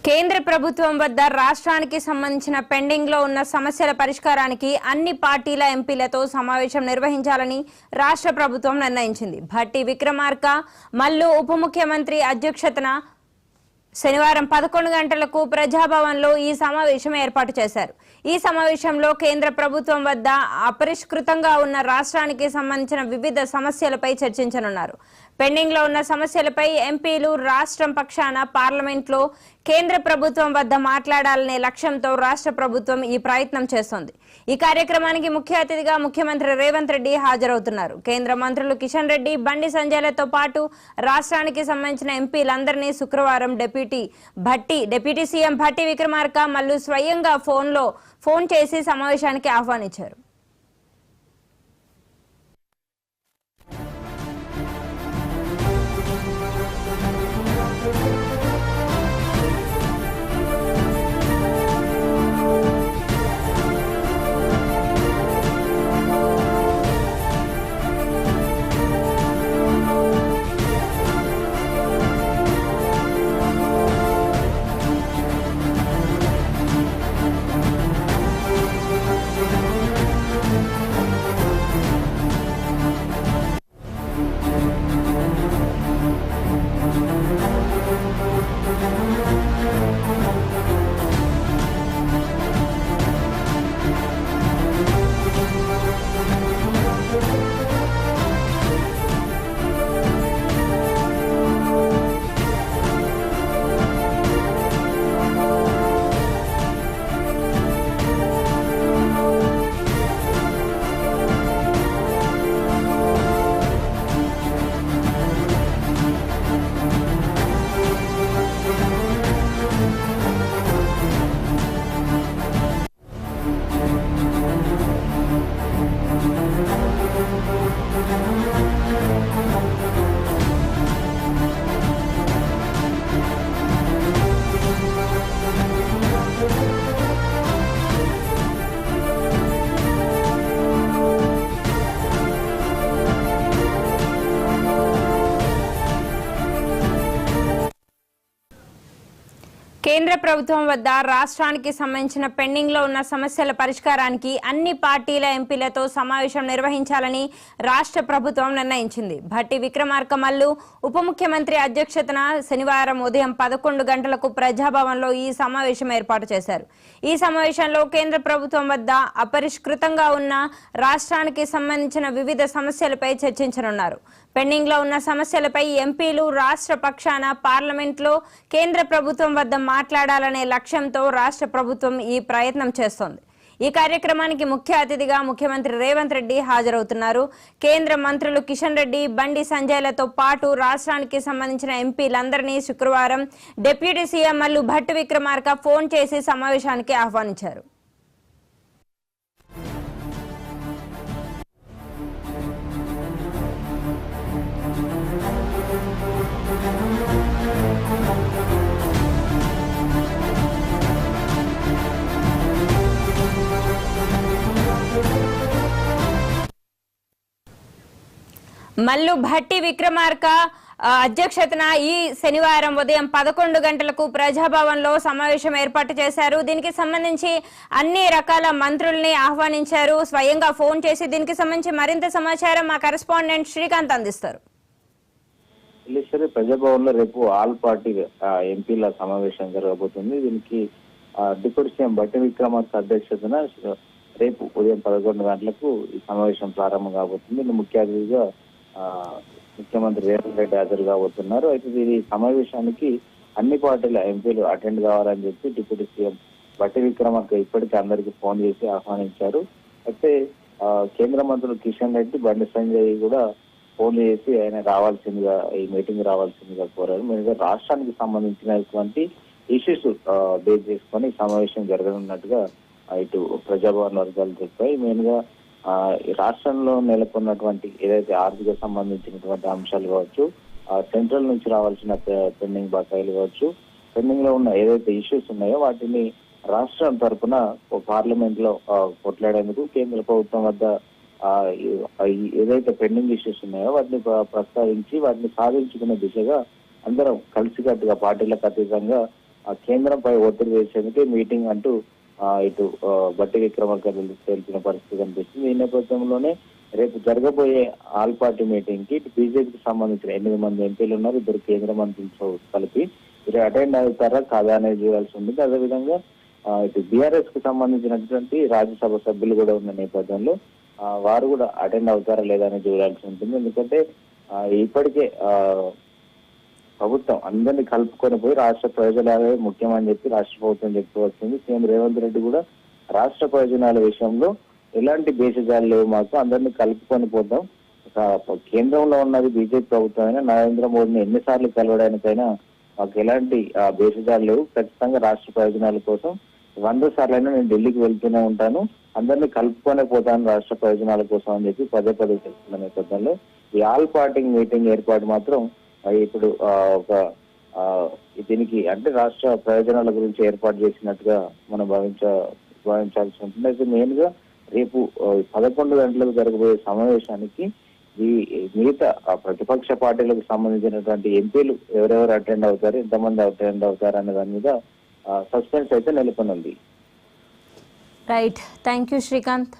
కేంద్ర ప్రభుత్వం వద్ద రాష్ట్రానికి సంబంధించిన పెండింగ్ లో ఉన్న సమస్యల పరిష్కారానికి అన్ని పార్టీల ఎంపీలతో సమావేశం నిర్వహించాలని రాష్ట్ర ప్రభుత్వం నిర్ణయించింది. భట్టి విక్రమార్క మల్లు ఉప ముఖ్యమంత్రి అధ్యక్షతన శనివారం 11 గంటలకు ప్రజాభవన్లో ఈ సమావేశం ఏర్పాటు చేశారు. ఈ సమావేశంలో కేంద్ర ప్రభుత్వం వద్ద అపరిష్కృతంగా ఉన్న రాష్ట్రానికి సంబంధించిన వివిధ సమస్యలపై చర్చించనున్నారు. పెండింగ్ లో ఉన్న సమస్యలపై ఎంపీలు రాష్ట్రం పక్షాన పార్లమెంట్లో కేంద్ర ప్రభుత్వం వద్ద మాట్లాడాలనే లక్ష్యంతో రాష్ట్ర ప్రభుత్వం ఈ ప్రయత్నం చేస్తోంది. ఈ కార్యక్రమానికి ముఖ్య అతిథిగా ముఖ్యమంత్రి రేవంత్ రెడ్డి హాజరవుతున్నారు. కేంద్ర మంత్రులు కిషన్ రెడ్డి, బండి సంజయ్లతో పాటు రాష్ట్రానికి సంబంధించిన ఎంపీలందరినీ శుక్రవారం డిప్యూటీ సీఎం భట్టి విక్రమార్క మల్లు స్వయంగా ఫోన్ చేసి సమావేశానికి ఆహ్వానించారు. కేంద్ర ప్రభుత్వం వద్ద రాష్ట్రానికి సంబంధించిన పెండింగ్ లో ఉన్న సమస్యల పరిష్కారానికి అన్ని పార్టీల ఎంపీలతో సమావేశం నిర్వహించాలని రాష్ట్ర ప్రభుత్వం నిర్ణయించింది. భట్టి విక్రమార్క మల్లు ఉప ముఖ్యమంత్రి అధ్యక్షతన శనివారం ఉదయం 11 గంటలకు ప్రజాభవన్లో ఈ సమావేశం ఏర్పాటు చేశారు. ఈ సమావేశంలో కేంద్ర ప్రభుత్వం వద్ద అపరిష్కృతంగా ఉన్న రాష్ట్రానికి సంబంధించిన వివిధ సమస్యలపై చర్చించనున్నారు. పెండింగ్ లో ఉన్న సమస్యలపై ఎంపీలు రాష్ట్ర పక్షాన పార్లమెంట్లో కేంద్ర ప్రభుత్వం వద్ద మాట్లాడాలనే లక్ష్యంతో రాష్ట్ర ప్రభుత్వం ఈ ప్రయత్నం చేస్తోంది. ఈ కార్యక్రమానికి ముఖ్య అతిథిగా ముఖ్యమంత్రి రేవంత్ రెడ్డి హాజరవుతున్నారు. కేంద్ర మంత్రులు కిషన్ రెడ్డి, బండి సంజయ్లతో పాటు రాష్ట్రానికి సంబంధించిన ఎంపీలందరినీ శుక్రవారం deputy CM Mallu Bhatti Vikramarka phone చేసి సమావేశానికి ఆహ్వానించారు. మల్లు భట్టి విక్రమార్క అధ్యక్షతన ఈ శనివారం ఉదయం 11 గంటలకు ప్రజాభవన్లో సమావేశం ఏర్పాటు చేశారు. దీనికి సంబంధించి అన్ని రకాల మంత్రుల్ని ఆహ్వానించారు. స్వయంగా ఫోన్ చేసి దీనికి సంబంధించి మరింత సమాచారం మా కరెస్పాండెంట్ శ్రీకాంత్ అందిస్తారు. ప్రజాభవన్ లో రేపు ఆల్ పార్టీ ఎంపీల సమావేశం జరగబోతుంది. దీనికి డిప్యూటీ సీఎం భట్టి విక్రమార్క అధ్యక్షతన రేపు ఉదయం 11 గంటలకు ఈ సమావేశం ప్రారంభం కాబోతుంది. ముఖ్య అతిథిగా ముఖ్యమంత్రి రేవంత్ రెడ్డి హాజరు కాబోతున్నారు. అయితే ఈ సమావేశానికి అన్ని పార్టీల ఎంపీలు అటెండ్ కావాలని చెప్పి డిప్యూటీ సీఎం భట్టి విక్రమార్క ఇప్పటికే అందరికీ ఫోన్ చేసి ఆహ్వానించారు. అయితే కేంద్ర మంత్రులు కిషన్ రెడ్డి, బండి సంజయ్ కూడా ఫోన్ చేసి ఆయన రావాల్సిందిగా, ఈ మీటింగ్ రావాల్సిందిగా కోరారు. మెయిన్గా రాష్ట్రానికి సంబంధించినటువంటి ఇష్యూస్ బేస్ చేసుకొని సమావేశం జరగనున్నట్టుగా ఇటు ప్రజాభవన్ వర్గాలు చెప్పాయి. మెయిన్గా రాష్ట్రంలో నెలకొన్నటువంటి ఏదైతే ఆర్థిక సంబంధించినటువంటి అంశాలు కావచ్చు, సెంట్రల్ నుంచి రావాల్సిన పెండింగ్ బకాయిలు కావచ్చు, పెండింగ్ లో ఉన్న ఏదైతే ఇష్యూస్ ఉన్నాయో వాటిని రాష్ట్రం తరఫున పార్లమెంట్ లో కొట్లాడేందుకు కేంద్ర ప్రభుత్వం వద్ద ఏదైతే పెండింగ్ ఇష్యూస్ ఉన్నాయో వాటిని ప్రస్తావించి వాటిని సాధించుకునే దిశగా అందరం కలిసికట్టుగా పార్టీలకు అతీతంగా కేంద్రంపై ఒత్తిడి వేసేందుకు మీటింగ్ అంటూ ఇటు బట్టి విక్రమార్క తెలిపిన పరిస్థితి కనిపిస్తుంది. ఈ నేపథ్యంలోనే రేపు జరగబోయే ఆల్ పార్టీ మీటింగ్ కి బీజేపీకి సంబంధించిన 8 మంది ఎంపీలు ఉన్నారు, 2 కేంద్ర మంత్రులతో కలిపి వీరు అటెండ్ అవుతారా కాదా అనేది చూడాల్సి ఉంటుంది. అదేవిధంగా ఇటు బీఆర్ఎస్ కు సంబంధించినటువంటి రాజ్యసభ సభ్యులు కూడా ఉన్న నేపథ్యంలో వారు కూడా అటెండ్ అవుతారా లేదా అనేది చూడాల్సి ఉంటుంది. ఎందుకంటే ఇప్పటికే ప్రభుత్వం అందరినీ కలుపుకొని పోయి రాష్ట్ర ప్రయోజనాలే ముఖ్యమని చెప్పి రాష్ట్ర ప్రభుత్వం చెప్తూ వస్తుంది. సీఎం రేవంత్ రెడ్డి కూడా రాష్ట్ర ప్రయోజనాల విషయంలో ఎలాంటి భేషజాలు లేవు, మాకు అందరినీ కలుపుకొని పోతాం, కేంద్రంలో ఉన్నది బీజేపీ ప్రభుత్వం అయినా నరేంద్ర మోడీని ఎన్నిసార్లు కలవడానికైనా మాకు ఎలాంటి భేషజాలు లేవు, ఖచ్చితంగా రాష్ట్ర ప్రయోజనాల కోసం 100 సార్లైనా నేను ఢిల్లీకి వెళ్తూనే ఉంటాను, అందరినీ కలుపుకొనే పోతాను రాష్ట్ర ప్రయోజనాల కోసం అని చెప్పి పదే చెప్తున్న నేపథ్యంలో ఈ ఆల్ పార్టీ మీటింగ్ ఏర్పాటు మాత్రం ఇప్పుడు దీనికి అంటే రాష్ట్ర ప్రయోజనాల గురించి ఏర్పాటు చేసినట్టుగా మనం భావించాల్సి ఉంటుంది. అయితే మెయిన్ గా రేపు 11 గంటలకు జరగబోయే సమావేశానికి ఈ మిగతా ప్రతిపక్ష పార్టీలకు సంబంధించినటువంటి ఎంపీలు ఎవరెవరు అటెండ్ అవుతారు, ఎంతమంది అటెండ్ అవుతారు అనే దాని మీద సస్పెన్స్ అయితే నెలకొనుంది. Right, thank you Srikanth.